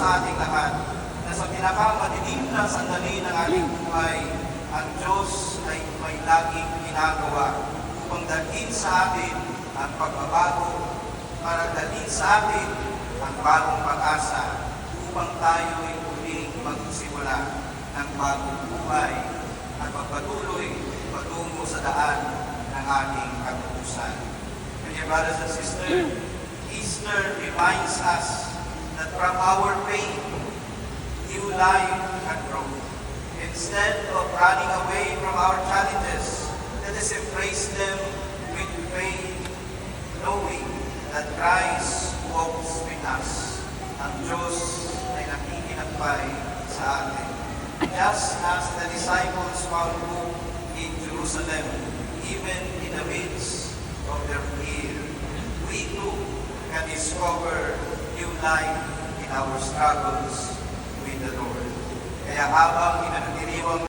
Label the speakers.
Speaker 1: sa ating lahat na sa pinakamadilim na sandali ng ating buhay, ang Diyos ay may laging ginagawa upang dalhin sa atin ang pagbabago, para dalhin sa atin ang bagong pag-asa, upang tayo ay muling magsimula ng bagong buhay at magpatuloy patungo sa daan ng ating katutusan. And dear brothers and sisters, Easter reminds us that from our pain, new life can grow. Instead of running away from our challenges, let us embrace them with faith, knowing that Christ walks with us. Ang Diyos ay nakikinagpay sa atin. Just as the disciples found hope in Jerusalem, even in the midst of their fear, we too can discover new life in our struggles with the Lord. Kaya habang inanatiliwang